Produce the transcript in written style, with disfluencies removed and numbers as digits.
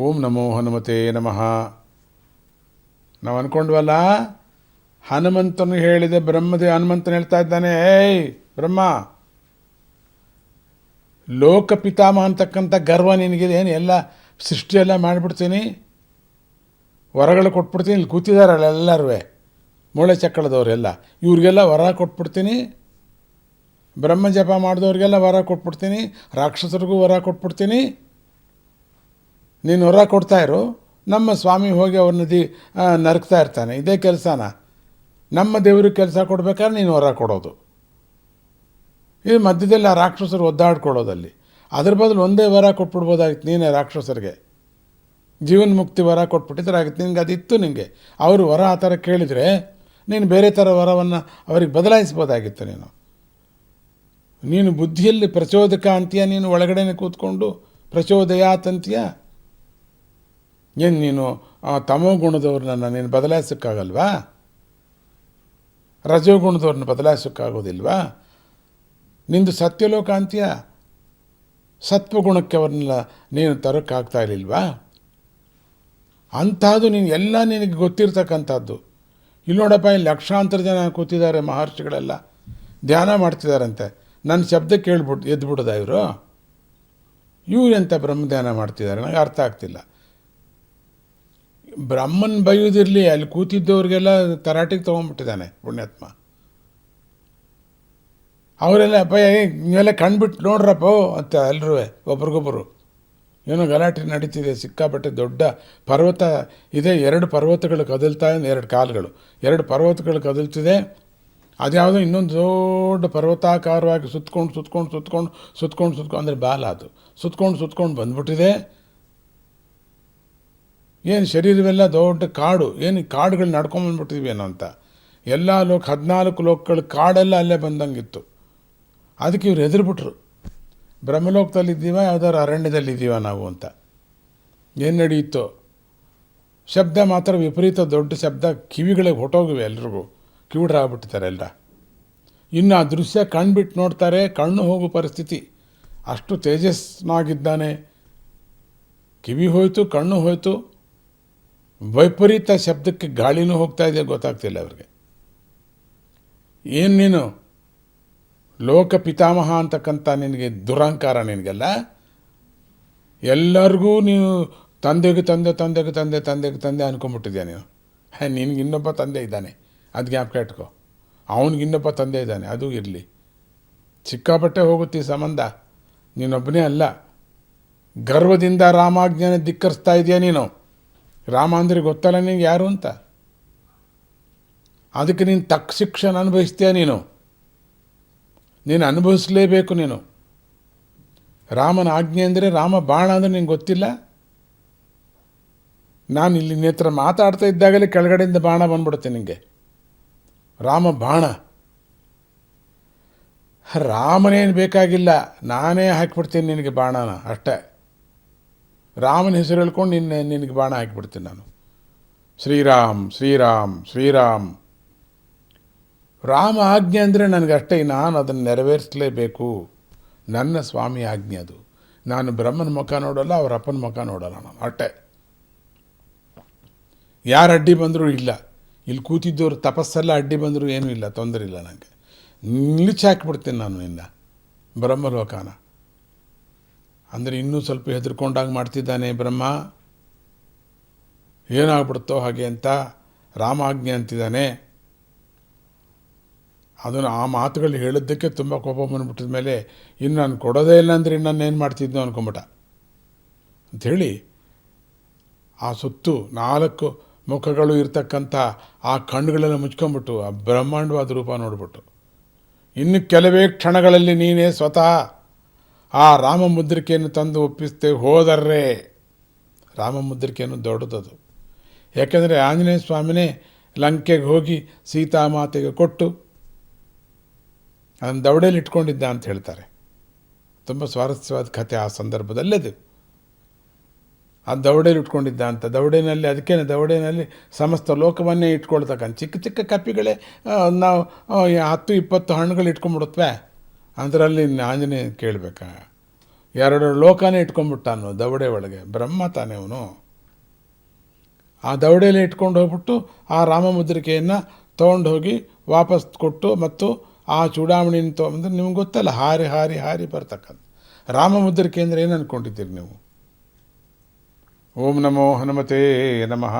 ಓಂ ನಮೋ ಹನುಮತೆ ನಮಃ. ನಾವು ಅಂದ್ಕೊಂಡ್ವಲ್ಲ, ಹನುಮಂತನು ಹೇಳಿದೆ, ಹನುಮಂತನು ಹೇಳ್ತಾ ಇದ್ದಾನೆ, ಏಯ್ ಬ್ರಹ್ಮ, ಲೋಕ ಪಿತಾಮಹ ಅಂತಕ್ಕಂಥ ಗರ್ವ ನಿನಗಿದೆ ಏನು? ಎಲ್ಲ ಸೃಷ್ಟಿಯೆಲ್ಲ ಮಾಡಿಬಿಡ್ತೀನಿ, ವರಗಳು ಕೊಟ್ಬಿಡ್ತೀನಿ. ಇಲ್ಲಿ ಕೂತಿದಾರಲ್ಲ ಎಲ್ಲರೂ ಮೂಳೆ ಚಕ್ಕಳದವರೆಲ್ಲ, ಇವ್ರಿಗೆಲ್ಲ ವರ ಕೊಟ್ಬಿಡ್ತೀನಿ. ಬ್ರಹ್ಮ ಜಪ ಮಾಡಿದವ್ರಿಗೆಲ್ಲ ವರ ಕೊಟ್ಬಿಡ್ತೀನಿ, ರಾಕ್ಷಸರಿಗೂ ವರ ಕೊಟ್ಬಿಡ್ತೀನಿ. ನೀನು ವರ ಕೊಡ್ತಾಯಿರು, ನಮ್ಮ ಸ್ವಾಮಿ ಹೋಗಿ ಅವ್ರನ್ನ ನರಕ್ತಾ ಇರ್ತಾನೆ. ಇದೇ ಕೆಲಸನ ನಮ್ಮ ದೇವ್ರಿಗೆ ಕೆಲಸ ಕೊಡ್ಬೇಕಾದ್ರೆ ನೀನು ವರ ಕೊಡೋದು. ಇದು ಮಧ್ಯದಲ್ಲಿ ಆ ರಾಕ್ಷಸರು ಒದ್ದಾಡ್ಕೊಳ್ಳೋದಲ್ಲಿ. ಅದ್ರ ಬದಲು ಒಂದೇ ವರ ಕೊಟ್ಬಿಡ್ಬೋದಾಗಿತ್ತು ನೀನೇ ರಾಕ್ಷಸರಿಗೆ. ಜೀವನ್ ಮುಕ್ತಿ ವರ ಕೊಟ್ಬಿಟ್ಟಿದ್ರೆ ಆಗಿತ್ತು. ನಿನ್ಗೆ ಅದಿತ್ತು. ನಿನಗೆ ಅವರು ವರ ಆ ಥರ ಕೇಳಿದರೆ ನೀನು ಬೇರೆ ಥರ ವರವನ್ನು ಅವ್ರಿಗೆ ಬದಲಾಯಿಸ್ಬೋದಾಗಿತ್ತು. ನೀನು ಬುದ್ಧಿಯಲ್ಲಿ ಪ್ರಚೋದಕ ಅಂತೀಯ, ನೀನು ಒಳಗಡೆನೆ ಕೂತ್ಕೊಂಡು ಪ್ರಚೋದಯಾತ್ ಅಂತೀಯ. ಏನು ನೀನು ತಮೋ ಗುಣದವ್ರನ್ನ ನೀನು ಬದಲಾಯಿಸೋಕ್ಕಾಗಲ್ವಾ? ರಜೋಗುಣದವ್ರನ್ನ ಬದಲಾಯಿಸೋಕ್ಕಾಗೋದಿಲ್ವಾ? ನಿಂದು ಸತ್ಯಲೋಕ ಅಂತೀಯ, ಸತ್ವಗುಣಕ್ಕೆ ಅವ್ರನ್ನೆಲ್ಲ ನೀನು ತರೋಕ್ಕಾಗ್ತಾ ಇರಲಿಲ್ವಾ? ಅಂಥದ್ದು ನೀನು ಎಲ್ಲ ನಿನಗೆ ಗೊತ್ತಿರ್ತಕ್ಕಂಥದ್ದು. ಇಲ್ಲಿ ನೋಡಪ್ಪ, ಇಲ್ಲಿ ಲಕ್ಷಾಂತರ ಜನ ಕೂತಿದ್ದಾರೆ, ಮಹರ್ಷಿಗಳೆಲ್ಲ ಧ್ಯಾನ ಮಾಡ್ತಿದ್ದಾರಂತೆ. ನನ್ನ ಶಬ್ದ ಕೇಳ್ಬಿಟ್ಟು ಎದ್ಬಿಡೋದ ಇವರು ಎಂಥ ಬ್ರಹ್ಮಧ್ಯಾನ ಮಾಡ್ತಿದ್ದಾರೆ? ನನಗೆ ಅರ್ಥ ಆಗ್ತಿಲ್ಲ. ಬ್ರಹ್ಮನ್ ಬೈಯೋದಿರಲಿ, ಅಲ್ಲಿ ಕೂತಿದ್ದವ್ರಿಗೆಲ್ಲ ತರಾಟಿಗೆ ತೊಗೊಂಡ್ಬಿಟ್ಟಿದ್ದಾನೆ ಪುಣ್ಯಾತ್ಮ. ಅವರೆಲ್ಲ ಅಪ್ಪ ನೀವೆಲ್ಲ ಕಂಡುಬಿಟ್ಟು ನೋಡ್ರಪ್ಪ ಅಂತ ಎಲ್ಲರೂ ಒಬ್ರಿಗೊಬ್ಬರು ಏನೋ ಗಲಾಟೆ ನಡೀತಿದೆ. ಸಿಕ್ಕಾಪಟ್ಟೆ ದೊಡ್ಡ ಪರ್ವತ ಇದೆ, 2 ಪರ್ವತಗಳು ಕದಲ್ತಾ ಇದೆ, 2 ಕಾಲುಗಳು, 2 ಪರ್ವತಗಳು ಕದಲ್ತಿದೆ. ಅದ್ಯಾವುದೋ ಇನ್ನೊಂದು ದೊಡ್ಡ ಪರ್ವತಾಕಾರವಾಗಿ ಸುತ್ಕೊಂಡು ಅಂದರೆ ಬಾಲ, ಅದು ಸುತ್ಕೊಂಡು ಬಂದ್ಬಿಟ್ಟಿದೆ. ಏನು ಶರೀರವೆಲ್ಲ ದೊಡ್ಡ ಕಾಡು, ಏನು ಕಾಡುಗಳು ನಡ್ಕೊಂಬಂದ್ಬಿಟ್ಟಿದ್ವಿ ಏನೋ ಅಂತ. ಎಲ್ಲ 14 ಲೋಕಗಳ ಕಾಡೆಲ್ಲ ಅಲ್ಲೇ ಬಂದಂಗಿತ್ತು. ಅದಕ್ಕೆ ಇವ್ರು ಹೆದರ್ಬಿಟ್ರು. ಬ್ರಹ್ಮಲೋಕದಲ್ಲಿದ್ದೀವ, ಯಾವುದಾದ್ರು ಅರಣ್ಯದಲ್ಲಿದ್ದೀವ ನಾವು ಅಂತ. ಏನು ನಡೆಯಿತೋ ಶಬ್ದ ಮಾತ್ರ ವಿಪರೀತ ದೊಡ್ಡ ಶಬ್ದ, ಕಿವಿಗಳಿಗೆ ಹೊಟ್ಟೋಗಿವೆ, ಎಲ್ರಿಗೂ ಕಿವಿಡ್ರಾಗ್ಬಿಟ್ಟಿದ್ದಾರೆ ಎಲ್ಲ. ಇನ್ನು ಆ ದೃಶ್ಯ ಕಣ್ಬಿಟ್ಟು ನೋಡ್ತಾರೆ, ಕಣ್ಣು ಹೋಗೋ ಪರಿಸ್ಥಿತಿ. ಅಷ್ಟು ತೇಜಸ್ನಾಗಿದ್ದಾನೆ. ಕಿವಿ ಹೋಯ್ತು, ಕಣ್ಣು ಹೋಯ್ತು, ವೈಪರೀತ ಶಬ್ದಕ್ಕೆ ಗಾಳಿನೂ ಹೋಗ್ತಾ ಇದೆ, ಗೊತ್ತಾಗ್ತಿಲ್ಲ ಅವ್ರಿಗೆ. ಏನು ನೀನು ಲೋಕ ಪಿತಾಮಹ ಅಂತಕ್ಕಂಥ ನಿನಗೆ ದುರಹಂಕಾರ, ನಿನಗೆಲ್ಲ ಎಲ್ಲರಿಗೂ ನೀನು ತಂದೆಗೆ ತಂದೆ ಅನ್ಕೊಂಬಿಟ್ಟಿದ್ಯಾ ನೀನು. ನಿನಗೆ ಇನ್ನೊಬ್ಬ ತಂದೆ ಇದ್ದಾನೆ, ಅದು ಜ್ಞಾಪಕ ಇಟ್ಕೋ. ಅವನಿಗೆ ಇನ್ನೊಬ್ಬ ತಂದೆ ಇದ್ದಾನೆ, ಅದು ಇರಲಿ. ಸಿಕ್ಕಾಪಟ್ಟೆ ಹೋಗುತ್ತೆ ಈ ಸಂಬಂಧ. ನೀನೊಬ್ಬನೇ ಅಲ್ಲ, ಗರ್ವದಿಂದ ರಾಮಾಜ್ಞಾನ ಧಿಕ್ಕರಿಸ್ತಾ ಇದೆಯಾ ನೀನು. ರಾಮ ಅಂದರೆ ಗೊತ್ತಲ್ಲ ನಿನಗೆ ಯಾರು ಅಂತ. ಅದಕ್ಕೆ ನೀನು ತಕ್ಕ ಶಿಕ್ಷಣ ಅನುಭವಿಸ್ತೀಯ. ನೀನು ಅನುಭವಿಸಲೇಬೇಕು. ನೀನು ರಾಮನ ಆಜ್ಞೆ ಅಂದರೆ, ರಾಮ ಬಾಣ ಅಂದರೆ ನಿನಗೆ ಗೊತ್ತಿಲ್ಲ. ನಾನು ಇಲ್ಲಿ ನೇತ್ರ ಮಾತಾಡ್ತಾ ಇದ್ದಾಗಲೇ ಕೆಳಗಡೆಯಿಂದ ಬಾಣ ಬಂದ್ಬಿಡುತ್ತೆ ನಿನಗೆ. ರಾಮ ಬಾಣ. ರಾಮನೇನು ಬೇಕಾಗಿಲ್ಲ, ನಾನೇ ಹಾಕಿಬಿಡ್ತೀನಿ ನಿನಗೆ ಬಾಣನ ಅಷ್ಟೇ. ರಾಮನ ಹೆಸರು ಹೇಳ್ಕೊಂಡು ನಿನಗೆ ಬಾಣ ಹಾಕಿಬಿಡ್ತೀನಿ ನಾನು. ಶ್ರೀರಾಮ್ ಶ್ರೀರಾಮ್ ಶ್ರೀರಾಮ್. ರಾಮ ಆಜ್ಞೆ ಅಂದರೆ ನನಗೆ ಅಷ್ಟೇ, ನಾನು ಅದನ್ನು ನೆರವೇರಿಸಲೇಬೇಕು. ನನ್ನ ಸ್ವಾಮಿ ಆಜ್ಞೆ ಅದು. ನಾನು ಬ್ರಹ್ಮನ ಮುಖ ನೋಡೋಲ್ಲ, ಅವರ ಅಪ್ಪನ ಮುಖ ನೋಡೋಲ್ಲ, ನಾನು ಅಷ್ಟೇ. ಯಾರು ಅಡ್ಡಿ ಬಂದರೂ ಇಲ್ಲ, ಇಲ್ಲಿ ಕೂತಿದ್ದವರು ತಪಸ್ಸೆಲ್ಲ ಅಡ್ಡಿ ಬಂದರೂ ಏನೂ ಇಲ್ಲ, ತೊಂದರೆ ಇಲ್ಲ. ನನಗೆ ನಿಲ್ಲಿಸಿ ಹಾಕಿಬಿಡ್ತೀನಿ ನಾನು ನಿನ್ನ ಬ್ರಹ್ಮಲೋಕನ. ಅಂದರೆ ಇನ್ನೂ ಸ್ವಲ್ಪ ಹೆದರ್ಕೊಂಡಾಗ ಮಾಡ್ತಿದ್ದಾನೆ ಬ್ರಹ್ಮ. ಏನಾಗ್ಬಿಡ್ತೋ ಹಾಗೆ ಅಂತ ರಾಮಾಜ್ಞೆ ಅಂತಿದ್ದಾನೆ. ಅದನ್ನು ಆ ಮಾತುಗಳು ಹೇಳಿದ್ದಕ್ಕೆ ತುಂಬ ಕೋಪ ಬಂದುಬಿಟ್ಟಿದ ಮೇಲೆ ಇನ್ನು ನಾನು ಕೊಡೋದೇ ಇಲ್ಲ ಅಂದರೆ ನಾನು ಏನು ಮಾಡ್ತಿದ್ನೋ ಅನ್ಕೊಂಬಿಟ್ಟ ಅಂಥೇಳಿ, ಆ ಸುತ್ತು 4 ಮುಖಗಳು ಇರ್ತಕ್ಕಂಥ ಆ ಕಣ್ಣುಗಳೆಲ್ಲ ಮುಚ್ಕೊಂಬಿಟ್ಟು ಆ ಬ್ರಹ್ಮಾಂಡವಾದ ರೂಪ ನೋಡ್ಬಿಟ್ಟು, ಇನ್ನು ಕೆಲವೇ ಕ್ಷಣಗಳಲ್ಲಿ ನೀನೇ ಸ್ವತಃ ಆ ರಾಮಮುದ್ರಿಕೆಯನ್ನು ತಂದು ಒಪ್ಪಿಸ್ತೇ ಹೋದರ್ರೆ. ರಾಮಮುದ್ರಿಕೆಯನ್ನು ದೊಡ್ಡದದು. ಯಾಕೆಂದರೆ ಆಂಜನೇಯ ಸ್ವಾಮಿನೇ ಲಂಕೆಗೆ ಹೋಗಿ ಸೀತಾಮಾತೆಗೆ ಕೊಟ್ಟು ಅದನ್ನು ದವಡೆಯಲ್ಲಿ ಇಟ್ಕೊಂಡಿದ್ದ ಅಂತ ಹೇಳ್ತಾರೆ. ತುಂಬ ಸ್ವಾರಸ್ಯವಾದ ಕಥೆ ಆ ಸಂದರ್ಭದಲ್ಲದು. ಆ ದವಡೆಯಲ್ಲಿ ಇಟ್ಕೊಂಡಿದ್ದ ಅಂತ. ದವಡೆಯಲ್ಲಿ ಅದಕ್ಕೇನೆ ದವಡೆಯಲ್ಲಿ ಸಮಸ್ತ ಲೋಕವನ್ನೇ ಇಟ್ಕೊಳ್ತಕ್ಕಂಥ ಚಿಕ್ಕ ಚಿಕ್ಕ ಕಪ್ಪಿಗಳೇ ನಾವು 10-20 ಹಣ್ಣುಗಳು ಇಟ್ಕೊಂಡ್ಬಿಡುತ್ತವೆ. ಅದರಲ್ಲಿ ಆಂಜನೇಯ ಕೇಳಬೇಕಾ, 2 ಲೋಕನೇ ಇಟ್ಕೊಂಡ್ಬಿಟ್ಟಾನು ದವಡೆ ಒಳಗೆ. ಬ್ರಹ್ಮ ತಾನೇ ಅವನು. ಆ ದವಡೆಯಲ್ಲಿ ಇಟ್ಕೊಂಡು ಹೋಗ್ಬಿಟ್ಟು ಆ ರಾಮಮುದ್ರಿಕೆಯನ್ನು ತೊಗೊಂಡು ಹೋಗಿ ವಾಪಸ್ ಕೊಟ್ಟು ಮತ್ತು ಆ ಚೂಡಾಮಣಿನ ತೊಗೊಂಡ್ರೆ ನಿಮ್ಗೆ ಗೊತ್ತಲ್ಲ, ಹಾರಿ ಹಾರಿ ಹಾರಿ ಬರ್ತಕ್ಕಂಥ ರಾಮಮುದ್ರಿಕೆ ಅಂದರೆ ಏನು ಅಂದ್ಕೊಂಡಿದ್ದೀರಿ ನೀವು? ಓಂ ನಮೋ ಹನುಮತೇ ನಮಃ.